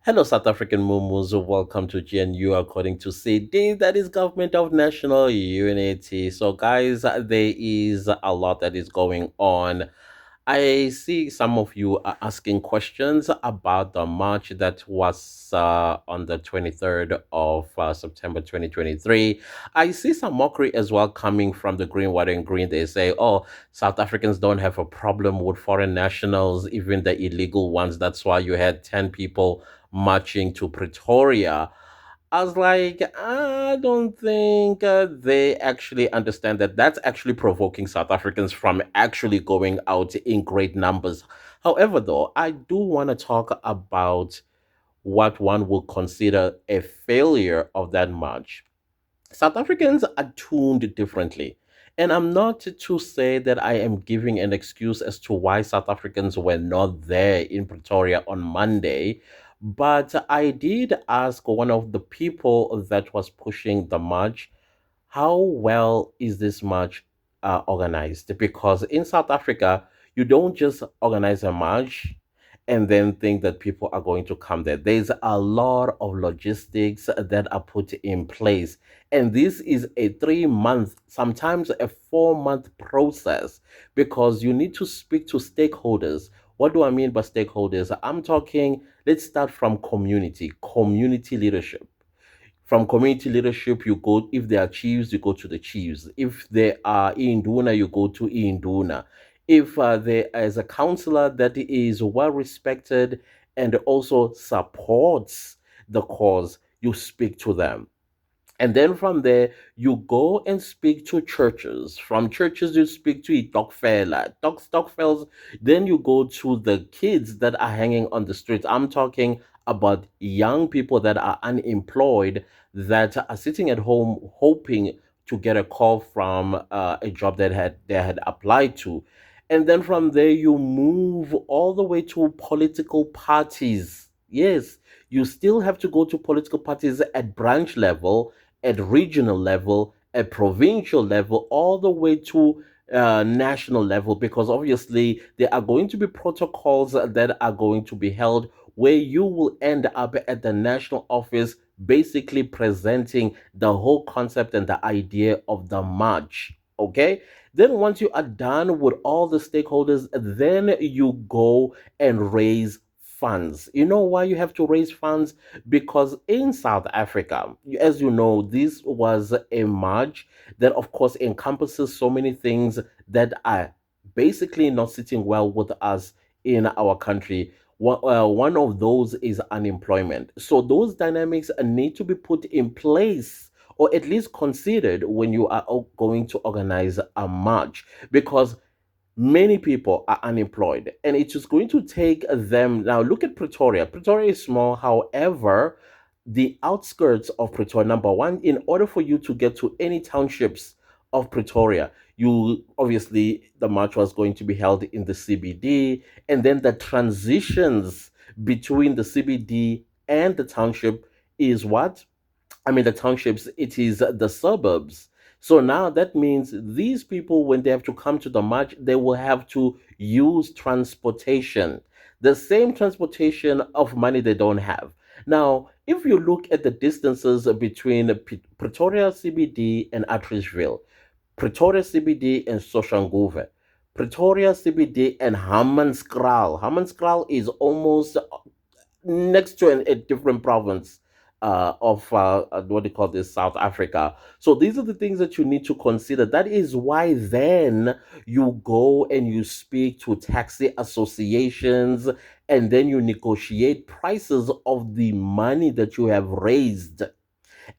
Hello, South African Mumus. Welcome to GNU according to CD, that is Government of National Unity. So, guys, there is a lot that is going on. I see some of you are asking questions about the march that was on the 23rd of September 2023. I see some mockery as well coming from the Green, White, and Green. They say, oh, South Africans don't have a problem with foreign nationals, even the illegal ones. That's why you had 10 people marching to Pretoria. I was like, I don't think they actually understand that that's actually provoking South Africans from actually going out in great numbers. However, though, I do want to talk about what one would consider a failure of that march. South Africans are tuned differently. And I'm not to say that I am giving an excuse as to why South Africans were not there in Pretoria on Monday, but I did ask one of the people that was pushing the march, how well is this march organized? Because in South Africa, you don't just organize a march and then think that people are going to come there. There's a lot of logistics that are put in place. And this is a 3 month, sometimes a 4 month process because you need to speak to stakeholders. What do I mean by stakeholders? I'm talking, let's start from community leadership. From community leadership, you go, if there are chiefs, you go to the chiefs. If there are Induna, you go to Induna. If there is a counselor that is well respected and also supports the cause, you speak to them. And then from there, you go and speak to churches. From churches, you speak to Itokfela. Stokfels. Then you go to the kids that are hanging on the streets. I'm talking about young people that are unemployed that are sitting at home hoping to get a call from a job that they had applied to. And then from there, you move all the way to political parties. Yes, you still have to go to political parties at branch level, at regional level, at provincial level, all the way to national level, because obviously there are going to be protocols that are going to be held where you will end up at the national office basically presenting the whole concept and the idea of the march. Okay, then once you are done with all the stakeholders, then you go and raise funds. You know why you have to raise funds? Because in South Africa, as you know, this was a march that, of course, encompasses so many things that are basically not sitting well with us in our country. One of those is unemployment. So those dynamics need to be put in place or at least considered when you are going to organize a march, because many people are unemployed and it is going to take them. Now look at Pretoria is small, however, the outskirts of Pretoria, number one, in order for you to get to any townships of Pretoria, you obviously, the march was going to be held in the CBD, and then the transitions between the CBD and the township is what, I mean, the townships, it is the suburbs. So now that means these people, when they have to come to the march, they will have to use transportation, the same transportation of money they don't have. Now, if you look at the distances between Pretoria CBD and Atteridgeville, Pretoria CBD and Soshanguve, Pretoria CBD and Hammanskraal. Hammanskraal is almost next to a different province of what do you call this, South Africa. So these are the things that you need to consider. That is why then you go and you speak to taxi associations and then you negotiate prices of the money that you have raised,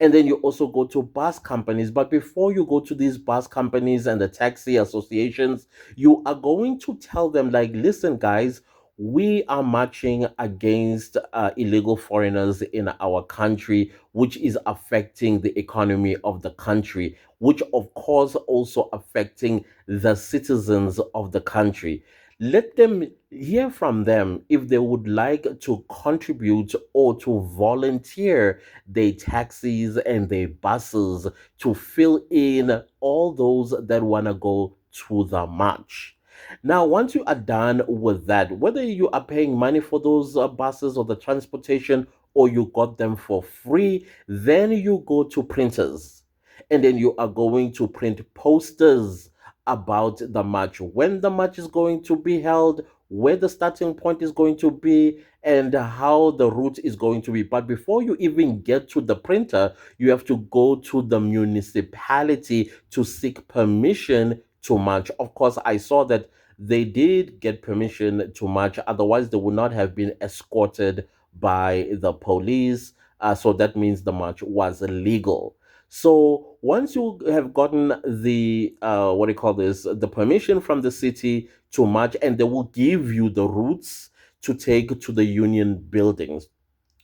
and then you also go to bus companies. But before you go to these bus companies and the taxi associations, you are going to tell them, like, listen, guys, we are marching against illegal foreigners in our country, which is affecting the economy of the country, which of course also affecting the citizens of the country. Let them hear from them if they would like to contribute or to volunteer their taxis and their buses to fill in all those that want to go to the march. Now, once you are done with that, whether you are paying money for those buses or the transportation, or you got them for free, then you go to printers and then you are going to print posters about the match, when the match is going to be held, where the starting point is going to be, and how the route is going to be. But before you even get to the printer, you have to go to the municipality to seek permission to match. Of course, I saw that they did get permission to match, otherwise, they would not have been escorted by the police. So that means the match was legal. So once you have gotten the what do you call this, the permission from the city to march, and they will give you the routes to take to the union buildings,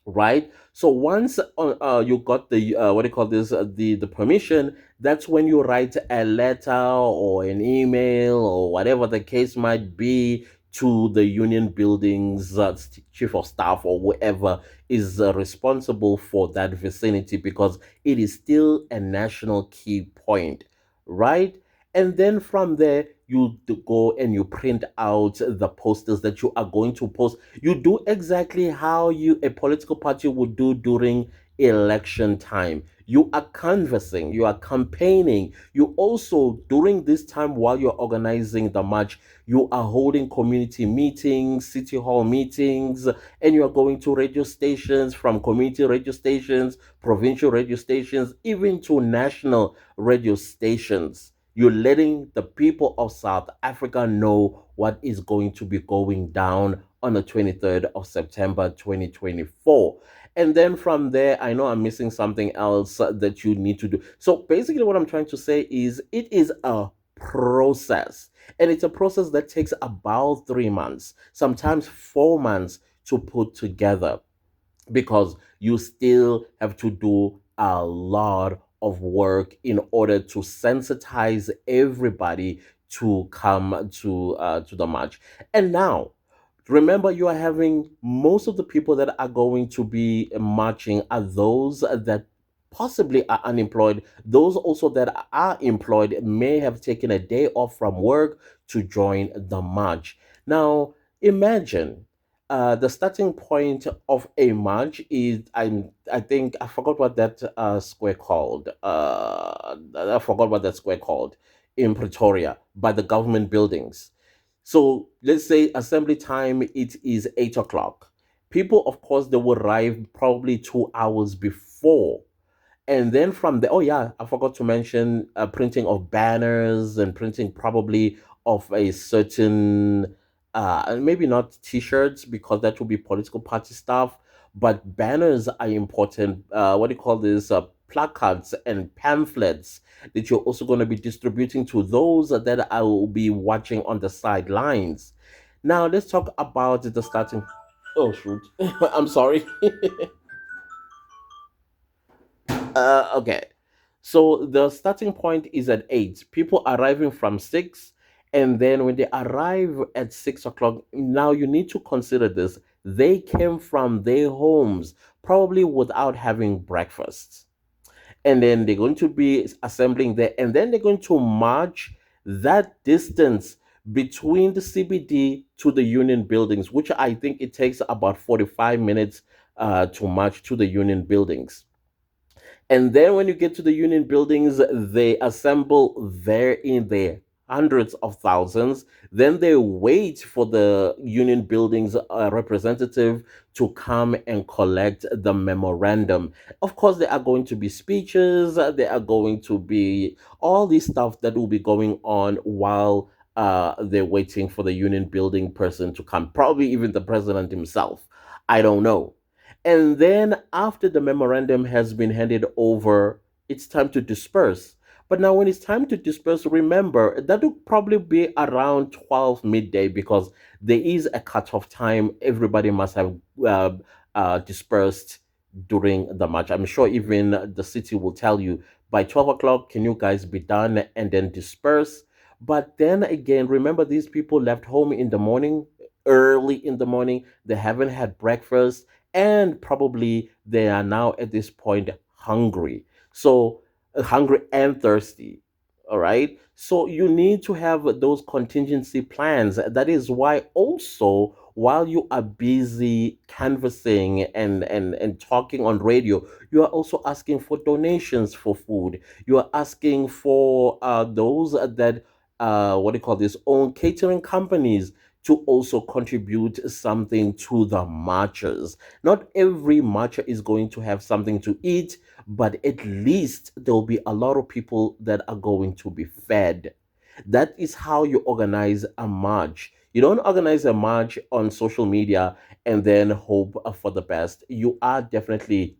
right? So once you got the what do you call this, the permission, that's when you write a letter or an email or whatever the case might be to the union buildings chief of staff or whoever is responsible for that vicinity, because it is still a national key point, right? And then from there you go and you print out the posters that you are going to post. You do exactly how you a political party would do during election time. You are canvassing, you are campaigning. You also, during this time while you're organizing the march, you are holding community meetings, city hall meetings, and you are going to radio stations, from community radio stations, provincial radio stations, even to national radio stations. You're letting the people of South Africa know what is going to be going down on the 23rd of September 2024. And then from there, I know I'm missing something else that you need to do. So basically, what I'm trying to say is it is a process. And it's a process that takes about 3 months, sometimes 4 months to put together, because you still have to do a lot of work in order to sensitize everybody to come to the march. And now, remember, you are having most of the people that are going to be marching are those that possibly are unemployed. Those also that are employed may have taken a day off from work to join the march. Now, imagine the starting point of a march is, I think I forgot what that square called. I forgot what that square called in Pretoria, by the government buildings. So let's say assembly time, it is 8 o'clock. People, of course, they will arrive probably 2 hours before. And then from there, oh yeah, I forgot to mention printing of banners and printing probably of a certain, maybe not T-shirts because that will be political party stuff, but banners are important. What do you call this? Placards and pamphlets that you're also going to be distributing to those that I will be watching on the sidelines. Now let's talk about the starting. Oh shoot, I'm sorry. Okay. So the starting point is at 8. People arriving from 6. And then when they arrive at 6 o'clock, now you need to consider this. They came from their homes, probably without having breakfast. And then they're going to be assembling there. And then they're going to march that distance between the CBD to the union buildings, which I think it takes about 45 minutes to march to the union buildings. And then when you get to the union buildings, they assemble there in the hundreds of thousands. Then they wait for the union buildings representative to come and collect the memorandum. Of course, there are going to be speeches, there are going to be all this stuff that will be going on while they're waiting for the union building person to come, probably even the president himself. I don't know. And then after the memorandum has been handed over, it's time to disperse. But now, when it's time to disperse, remember that will probably be around 12 midday, because there is a cutoff time. Everybody must have dispersed during the march. I'm sure even the city will tell you by 12 o'clock, can you guys be done and then disperse? But then again, remember, these people left home in the morning, early in the morning. They haven't had breakfast, and probably they are now at this point hungry. So hungry and thirsty. All right. So you need to have those contingency plans. That is why also while you are busy canvassing and talking on radio, you are also asking for donations for food. You are asking for those that what do you call this, own catering companies to also contribute something to the marchers. Not every marcher is going to have something to eat, but at least there will be a lot of people that are going to be fed. That is how you organize a march. You don't organize a march on social media and then hope for the best. You are definitely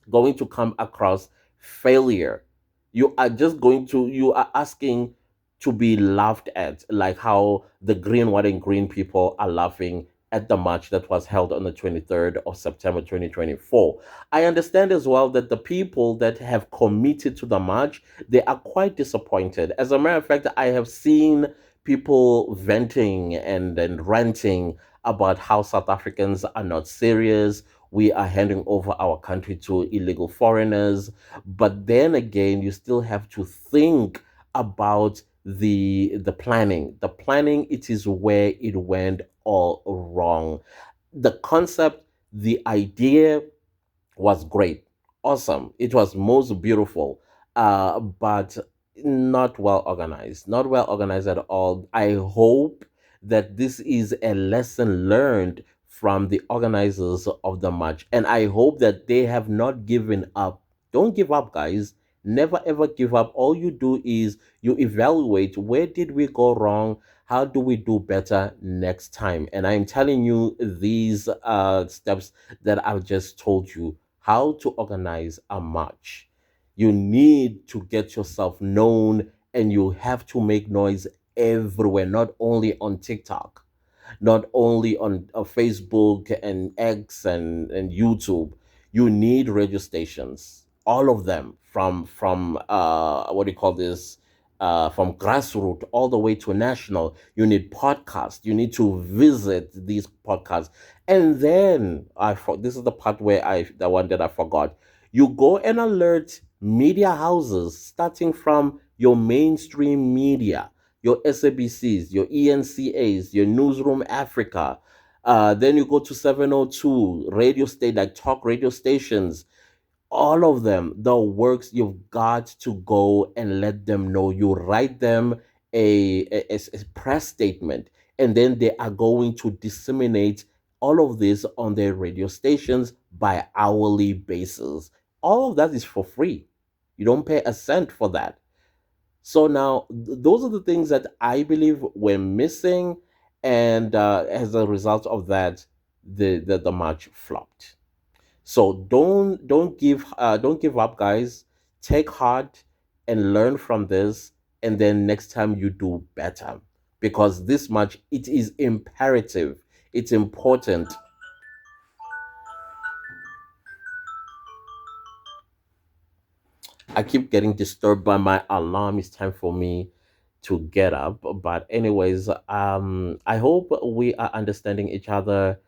going to come across failure. You are asking to be laughed at, like how the green, white, and green people are laughing at the march that was held on the 23rd of September 2024. I understand as well that the people that have committed to the march, they are quite disappointed. As a matter of fact, I have seen people venting and ranting about how South Africans are not serious. We are handing over our country to illegal foreigners. But then again, you still have to think about the planning. The planning, it is where it went all wrong. The concept, the idea was great, awesome. It was most beautiful, but not well organized. Not well organized at all. I hope that this is a lesson learned from the organizers of the match, and I hope that they have not given up. Don't give up, guys. Never ever give up. All you do is you evaluate, where did we go wrong? How do we do better next time? And I'm telling you these steps that I've just told you how to organize a march. You need to get yourself known, and you have to make noise everywhere, not only on TikTok, not only on Facebook and X and YouTube. You need radio stations, all of them, from what do you call this? From grassroots all the way to national. You need podcasts. You need to visit these podcasts, and then this is the part where the one that I forgot. You go and alert media houses, starting from your mainstream media, your SABCs, your ENCAs, your Newsroom Africa. Then you go to 702 radio state, like talk radio stations, all of them, the works. You've got to go and let them know. You write them a press statement, and then they are going to disseminate all of this on their radio stations by hourly basis. All of that is for free. You don't pay a cent for that. So now, those are the things that I believe we're missing, and as a result of that, the match flopped. So don't give up, guys. Take heart and learn from this, and then next time you do better, because this match, it is imperative. It's important. I keep getting disturbed by my alarm. It's time for me to get up. But anyways, I hope we are understanding each other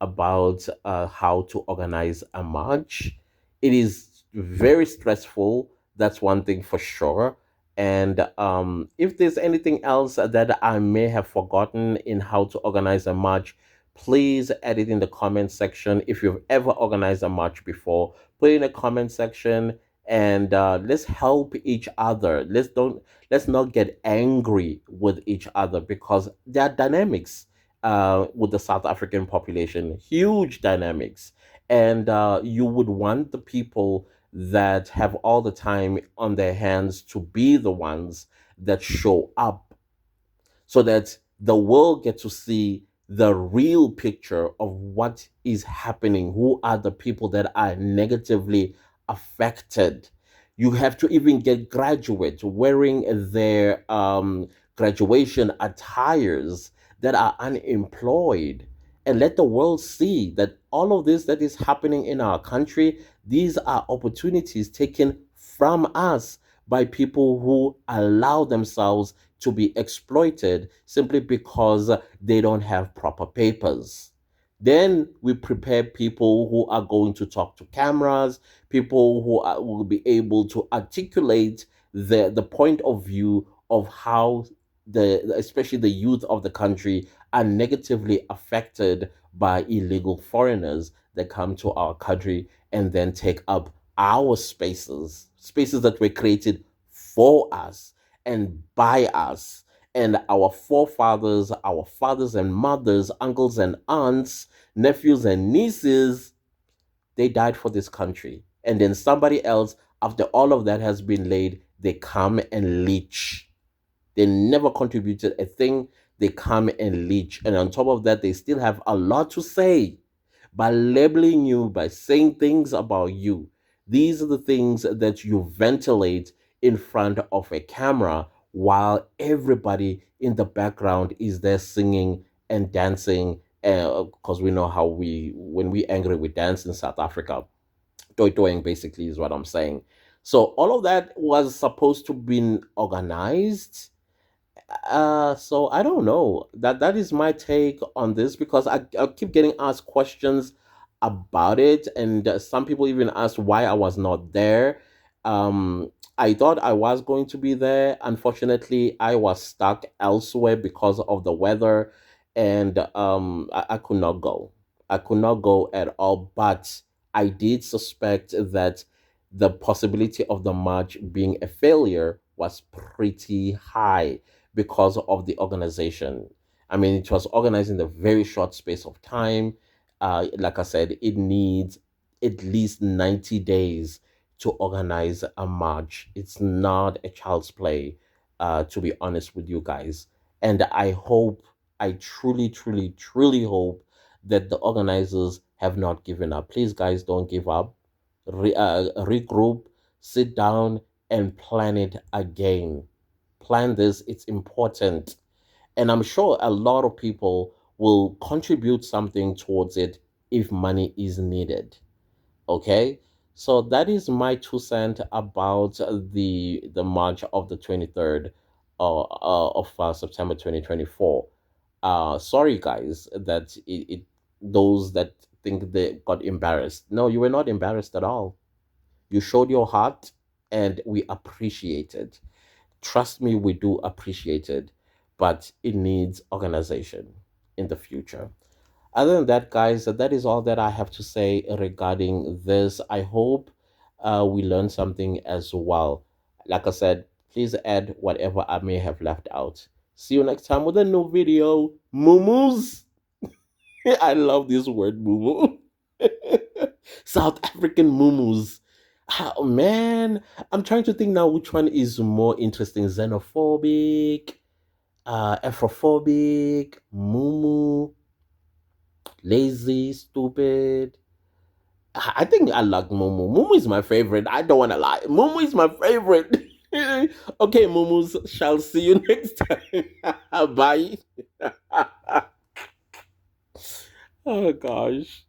about how to organize a march. It is very stressful. That's one thing for sure. And if there's anything else that I may have forgotten in how to organize a march, please add it in the comment section. If you've ever organized a march before, put it in the comment section, and let's help each other. Let's not get angry with each other, because there are dynamics with the South African population, huge dynamics. And you would want the people that have all the time on their hands to be the ones that show up, so that the world get to see the real picture of what is happening, who are the people that are negatively affected. You have to even get graduates wearing their graduation attires that are unemployed, and let the world see that all of this that is happening in our country, these are opportunities taken from us by people who allow themselves to be exploited simply because they don't have proper papers. Then we prepare people who are going to talk to cameras, people who will be able to articulate the point of view of how especially the youth of the country are negatively affected by illegal foreigners that come to our country and then take up our spaces, spaces that were created for us and by us. And our forefathers, our fathers and mothers, uncles and aunts, nephews and nieces, they died for this country. And then somebody else, after all of that has been laid, they come and leech. They never contributed a thing. They come and leech. And on top of that, they still have a lot to say by labeling you, by saying things about you. These are the things that you ventilate in front of a camera while everybody in the background is there singing and dancing. Because we know how when we angry, we dance in South Africa. Toy toying basically is what I'm saying. So all of that was supposed to be organized, so I don't know. That is my take on this because I keep getting asked questions about it, and some people even asked why I was not there. I thought I was going to be there. Unfortunately, I was stuck elsewhere because of the weather, and I could not go. I could not go at all. But I did suspect that the possibility of the march being a failure was pretty high because of the organization. I mean, it was organized in a very short space of time. Like I said, it needs at least 90 days to organize a march. It's not a child's play, to be honest with you guys. And I hope, I truly, truly, truly hope that the organizers have not given up. Please, guys, don't give up. Regroup, sit down, and plan it again. Plan this, it's important. And I'm sure a lot of people will contribute something towards it if money is needed. Okay? So that is my 2 cents about the March of the 23rd of September 2024. Sorry, guys, that those that think they got embarrassed. No, you were not embarrassed at all. You showed your heart, and we appreciate it. Trust me, we do appreciate it, but it needs organization in the future. Other than that, guys, that is all that I have to say regarding this. I hope we learned something as well. Like I said, please add whatever I may have left out. See you next time with a new video. Mumus. I love this word, mumu. South African mumus. Oh man, I'm trying to think now which one is more interesting. Xenophobic, Afrophobic, mumu, lazy, stupid. I think I like mumu. Mumu is my favorite. I don't want to lie. Mumu is my favorite. Okay, mumus, shall see you next time. Bye. Oh gosh.